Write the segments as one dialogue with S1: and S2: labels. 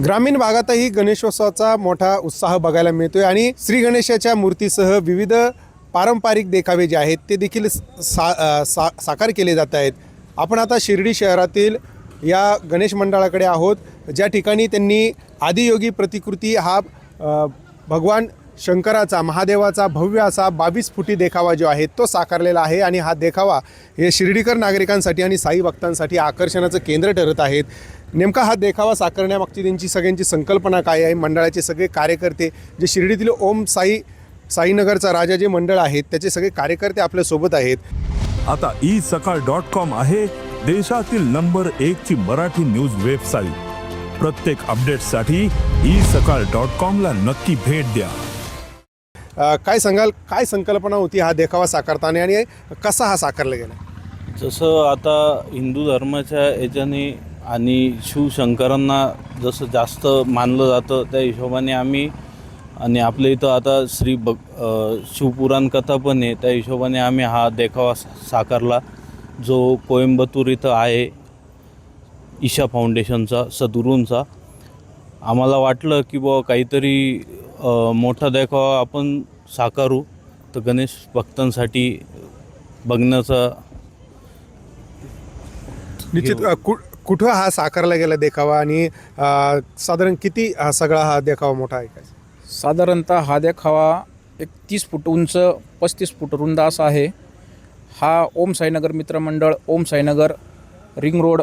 S1: ग्रामीण भागातही गणेशोत्सवाचा मोठा उत्साह बघायला मिळतोय आणि श्री गणेशाच्या मूर्तीसह विविध पारंपरिक देखावे जे आहेत ते देखील साकार केले जात आहेत। आपण आता शिर्डी शहरातील या गणेश मंडळाकडे आहोत, ज्या ठिकाणी त्यांनी आदियोगी प्रतिकृती हा भगवान शंकराचा महादेवाचा भव्य असा 22 फुटी देखावा जो आहे तो साकारलेला आहे आणि हा देखावा हे शिर्डीकर नागरिकांसाठी आणि साई भक्तांसाठी आकर्षणाचं केंद्र ठरत आहेत। नेमका हा देखावा साकारण्यामागची त्यांची सगळ्यांची संकल्पना काय आहे, मंडळाचे सगळे कार्यकर्ते जे शिर्डीतील ओम साईनगरचा राजा जे मंडळ आहेत त्याचे सगळे कार्यकर्ते आपल्यासोबत आहेत।
S2: आता isakal.com आहे देशातील नंबर 1 ची मराठी न्यूज वेबसाईट। प्रत्येक अपडेटसाठी isakal.com ला नक्की भेट द्या।
S1: काय सांगाल, काय संकल्पना होती हा देखावा साकारताना आणि कसा हा साकारला गेला?
S3: जसं आता हिंदू धर्माच्या याच्याने आणि शिवशंकरांना जसं जास्त मानलं जातं त्या हिशोबाने आम्ही आणि आपल्या इथं आता शिवपुराण कथा पण आहे, त्या हिशोबाने आम्ही हा देखावा साकारला जो कोइंबतूर इथं आहे, ईशा फाउंडेशनचा सद्गुरूंचा। आम्हाला वाटलं की बुवा काहीतरी मोठा देखावा आपण साकारू, तर गणेश भक्तांसाठी बघण्याचा
S1: निश्चित कुठं हा साकारला गेला देखावा आणि साधारण किती सगळा हा देखावा मोठा आहे? काय
S4: साधारणतः हा देखावा एक 30 फूट उंच 35 फूट रुंद असा आहे। हा ओम साईनगर मित्रमंडळ ओम साईनगर रिंग रोड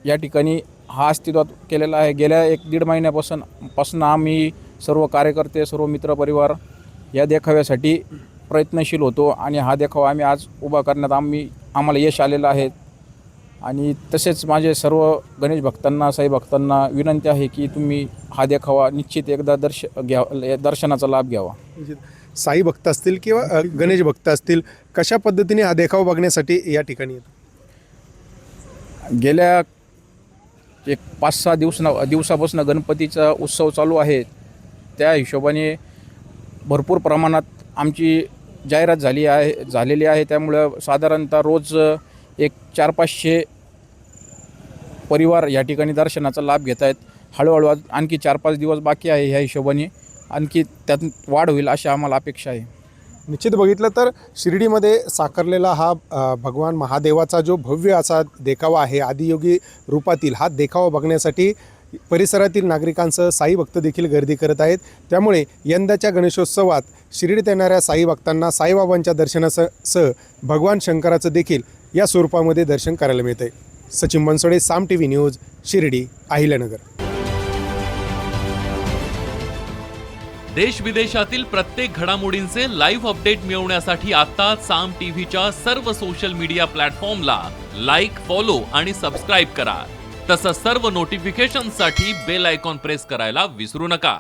S4: या ठिकाणी हा अस्तित्वात केलेला आहे। गेल्या 1-1.5 महिन्यापासून आम्ही सर्व कार्यकर्ते सर्व मित्रपरिवार या देखाव्यासाठी प्रयत्नशील होतो आणि हा देखावा आम्ही आज उभा करण्यात आम्हाला यश आलेलं आहे। आणि तसेच माझे सर्व गणेश भक्तांना साई भक्तांना विनंती आहे की तुम्ही हा देखावा निश्चित एकदा दर्शनाचा लाभ घ्यावा।
S1: साई भक्त असतील किंवा गणेश भक्त असतील, कशा पद्धतीने हा देखावा बघण्यासाठी या ठिकाणी येतो?
S4: गेल्या एक 5-6 दिवसापासून गणपतीचा उत्सव चालू आहे, त्या हिशोबाने भरपूर प्रमाणात आमची जाहिरात झालेली आहे। त्यामुळं साधारणतः रोज एक 400-500 परिवार या ठिकाणी दर्शनाचा लाभ घेत आहेत। हळूहळू आणखी 4-5 दिवस बाकी आहे, ह्या हिशोबाने आणखी त्यात वाढ होईल अशी आम्हाला अपेक्षा आहे।
S1: निश्चित बघितलं तर शिर्डीमध्ये साकारलेला हा भगवान महादेवाचा जो भव्य असा देखावा आहे आदियोगी रूपातील, हा देखावा बघण्यासाठी परिसरातील नागरिकांसह साई भक्त देखील गर्दी करत आहेत। त्यामुळे यंदाच्या गणेशोत्सवात शिर्डीत येणाऱ्या साई भक्तांना साईबाबांच्या दर्शनासह भगवान शंकराचं देखील या स्वरूपामध्ये दर्शन करायला मिळतं आहे। सचिन बनसोडे, साम टीव्ही न्यूज, शिर्डी, अहिल्यानगर।
S5: देश विदेशातील प्रत्येक घडामोडींचे लाईव्ह अपडेट मिळवण्यासाठी आता साम टीव्हीच्या सर्व सोशल मीडिया प्लॅटफॉर्मला लाईक, फॉलो आणि सबस्क्राईब करा। तसंच सर्व नोटिफिकेशनसाठी बेल आयकॉन प्रेस करायला विसरू नका।